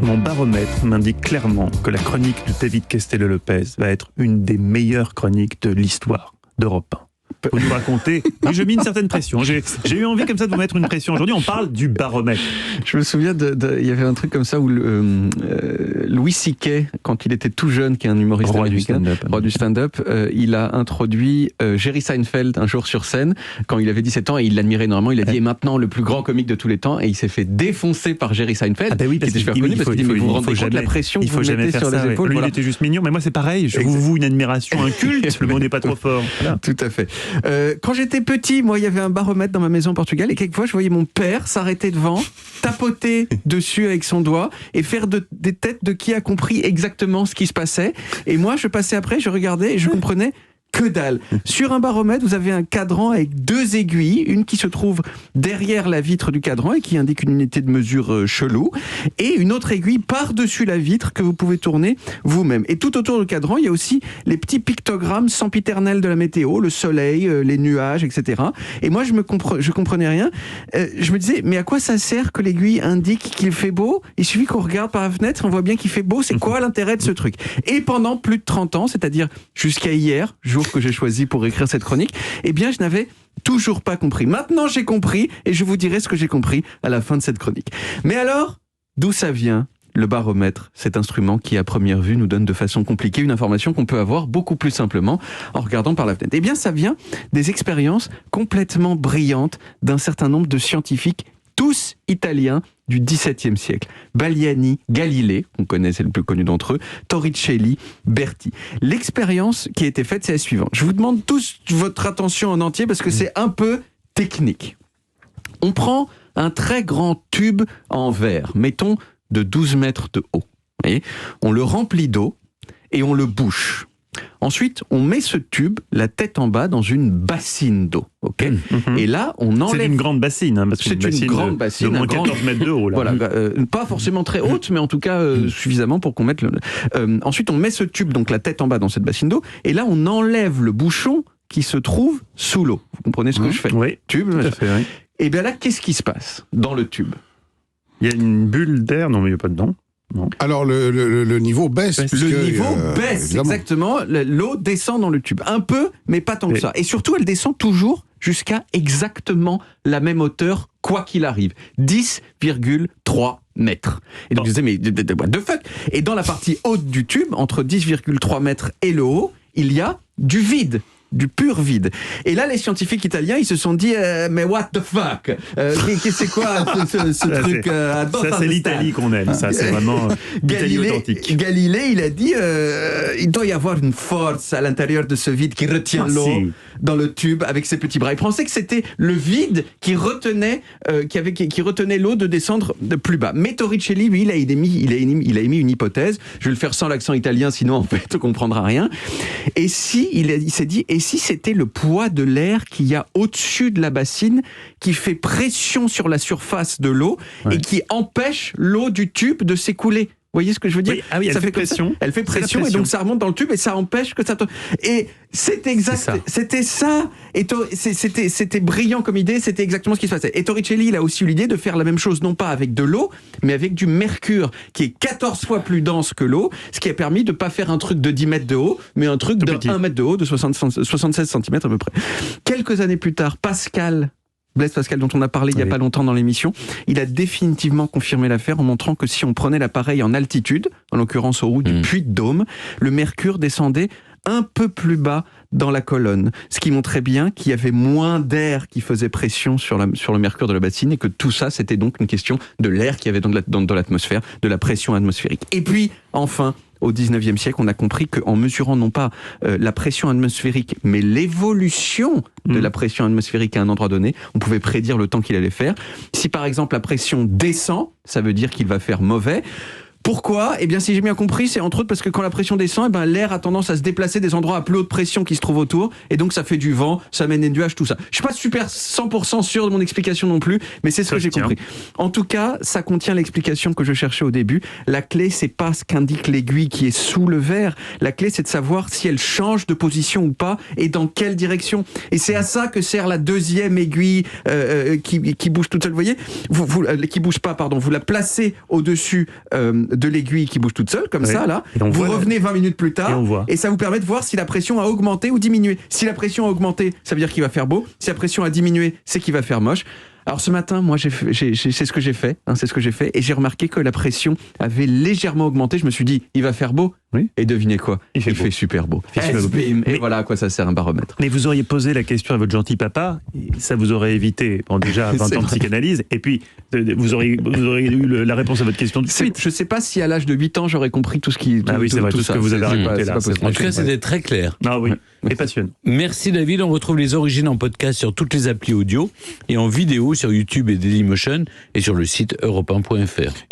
Mon baromètre m'indique clairement que la chronique de David Castello-Lopez va être une des meilleures chroniques de l'histoire d'Europe 1. Vous nous racontez, oui, je mets une certaine pression. J'ai eu envie comme ça de vous mettre une pression. Aujourd'hui, on parle du baromètre. Je me souviens, il y avait un truc comme ça où Louis C.K., quand il était tout jeune, qui est un humoriste américain, roi du stand-up, il a introduit Jerry Seinfeld un jour sur scène, quand il avait 17 ans, et il l'admirait énormément. Il a dit, et maintenant, le plus grand comique de tous les temps, et il s'est fait défoncer par Jerry Seinfeld, qui était super connu, parce qu'il dit, mais vous vous rendez compte de la pression que vous mettez sur les épaules. Lui, il était juste mignon, mais moi, c'est pareil. Je vous voue une admiration, un culte. Le mot n'est pas trop fort. Voilà. Tout à fait. Quand j'étais petit, moi, il y avait un baromètre dans ma maison au Portugal, et quelquefois, je voyais mon père s'arrêter devant, tapoter dessus avec son doigt, et faire des têtes de qui a compris exactement ce qui se passait. Et moi, je passais après, je regardais, et je comprenais que dalle. Sur un baromètre, vous avez un cadran avec 2 aiguilles, une qui se trouve derrière la vitre du cadran et qui indique une unité de mesure chelou, et une autre aiguille par-dessus la vitre que vous pouvez tourner vous-même. Et tout autour du cadran, il y a aussi les petits pictogrammes sempiternels de la météo, le soleil, les nuages, etc. Et moi, je comprenais rien. Je me disais, mais à quoi ça sert que l'aiguille indique qu'il fait beau ? Il suffit qu'on regarde par la fenêtre, on voit bien qu'il fait beau. C'est quoi l'intérêt de ce truc ? Et pendant plus de 30 ans, c'est-à-dire jusqu'à hier, jour que j'ai choisi pour écrire cette chronique, eh bien, je n'avais toujours pas compris. Maintenant, j'ai compris, et je vous dirai ce que j'ai compris à la fin de cette chronique. Mais alors, d'où ça vient, le baromètre, cet instrument qui, à première vue, nous donne de façon compliquée une information qu'on peut avoir beaucoup plus simplement en regardant par la fenêtre ? Eh bien, ça vient des expériences complètement brillantes d'un certain nombre de scientifiques, tous italiens, du XVIIe siècle. Baliani, Galilée, qu'on connaît, c'est le plus connu d'entre eux, Torricelli, Berti. L'expérience qui a été faite, c'est la suivante. Je vous demande tous votre attention en entier parce que c'est un peu technique. On prend un très grand tube en verre, mettons de 12 mètres de haut. Vous voyez ? On le remplit d'eau et on le bouche. Ensuite, on met ce tube, la tête en bas, dans une bassine d'eau. Okay. Et là, on enlève... C'est une grande bassine. Parce c'est une grande bassine. De moins 14 mètres de haut. Là. Voilà, pas forcément très haute, mais en tout cas suffisamment pour qu'on mette le... ensuite, on met ce tube, donc la tête en bas, dans cette bassine d'eau. Et là, on enlève le bouchon qui se trouve sous l'eau. Vous comprenez ce que je fais ? Oui, tube, tout à fait, oui. Et bien là, qu'est-ce qui se passe dans le tube ? Il y a une bulle d'air. Non, mais il n'y a pas dedans. Non. Alors le niveau baisse. Le niveau baisse, évidemment. Exactement. L'eau descend dans le tube. Un peu, mais pas tant que ça. Et surtout, elle descend toujours jusqu'à exactement la même hauteur, quoi qu'il arrive. 10,3 mètres. Et donc, je disais, mais what the fuck ? Et dans la partie haute du tube, entre 10,3 mètres et le haut, il y a du vide. Du pur vide. Et là, les scientifiques italiens, ils se sont dit mais what the fuck c'est quoi ce truc ça, c'est l'Italie qu'on aime. Ça, c'est vraiment l'Italie authentique. Galilée, il a dit il doit y avoir une force à l'intérieur de ce vide qui retient l'eau dans le tube avec ses petits bras. Il pensait que c'était le vide qui retenait l'eau de descendre de plus bas. Mais Torricelli, lui, il a émis une hypothèse. Je vais le faire sans l'accent italien, sinon en fait on comprendra rien. Et si il s'est dit, et si c'était le poids de l'air qu'il y a au-dessus de la bassine qui fait pression sur la surface de l'eau et qui empêche l'eau du tube de s'écouler. Vous voyez ce que je veux dire ? Oui, ah oui, elle fait pression. Elle fait pression et donc ça remonte dans le tube et ça empêche que ça... Et c'est exact, c'était ça. Et c'était brillant comme idée, c'était exactement ce qui se passait. Et Torricelli, il a aussi eu l'idée de faire la même chose, non pas avec de l'eau, mais avec du mercure, qui est 14 fois plus dense que l'eau, ce qui a permis de ne pas faire un truc de 10 mètres de haut, mais un truc de 1 mètre de haut, de 76 cm à peu près. Quelques années plus tard, Blaise Pascal, dont on a parlé il n'y a pas longtemps dans l'émission, il a définitivement confirmé l'affaire en montrant que si on prenait l'appareil en altitude, en l'occurrence au haut du Puy-de-Dôme, le mercure descendait un peu plus bas dans la colonne, ce qui montrait bien qu'il y avait moins d'air qui faisait pression sur le mercure de la bassine et que tout ça, c'était donc une question de l'air qu'il y avait dans l'atmosphère, de la pression atmosphérique. Et puis, enfin, au 19e siècle, on a compris qu'en mesurant non pas la pression atmosphérique, mais l'évolution de la pression atmosphérique à un endroit donné, on pouvait prédire le temps qu'il allait faire. Si par exemple la pression descend, ça veut dire qu'il va faire mauvais. Pourquoi ? Eh bien, si j'ai bien compris, c'est entre autres parce que quand la pression descend, l'air a tendance à se déplacer des endroits à plus haute pression qui se trouvent autour, et donc ça fait du vent, ça mène des nuages, tout ça. Je suis pas super 100% sûr de mon explication non plus, mais c'est ce que j'ai compris. En tout cas, ça contient l'explication que je cherchais au début. La clé, c'est pas ce qu'indique l'aiguille qui est sous le verre. La clé, c'est de savoir si elle change de position ou pas, et dans quelle direction. Et c'est à ça que sert la deuxième aiguille qui bouge toute seule. Vous voyez, qui bouge pas, pardon. Vous la placez au-dessus de l'aiguille qui bouge toute seule, comme Ouais. ça, là. Et on Vous voit revenez 20 minutes plus Et tard, on voit. et ça vous permet de voir si la pression a augmenté ou diminué. Si la pression a augmenté, ça veut dire qu'il va faire beau. Si la pression a diminué, c'est qu'il va faire moche. Alors ce matin, moi, c'est ce que j'ai fait, c'est ce que j'ai fait, et j'ai remarqué que la pression avait légèrement augmenté. Je me suis dit, il va faire beau. Oui. Et devinez quoi, Il fait beau. super beau. Il fait super beau. Bim. Et Mais- voilà à quoi ça sert un baromètre. Mais vous auriez posé la question à votre gentil papa, et ça vous aurait évité déjà 20 C'est ans de vrai. psychanalyse, et puis vous auriez eu la réponse à votre question tout de suite. Je sais pas si à l'âge de 8 ans j'aurais compris tout ce qui. Ah oui, c'est vrai, tout ce que vous avez C'est raconté pas là, c'est possible. En tout cas, c'était très clair. Ah oui, et passionnant. Merci David, on retrouve les origines en podcast sur toutes les applis audio et en vidéo sur YouTube et Dailymotion et sur le site europe1.fr.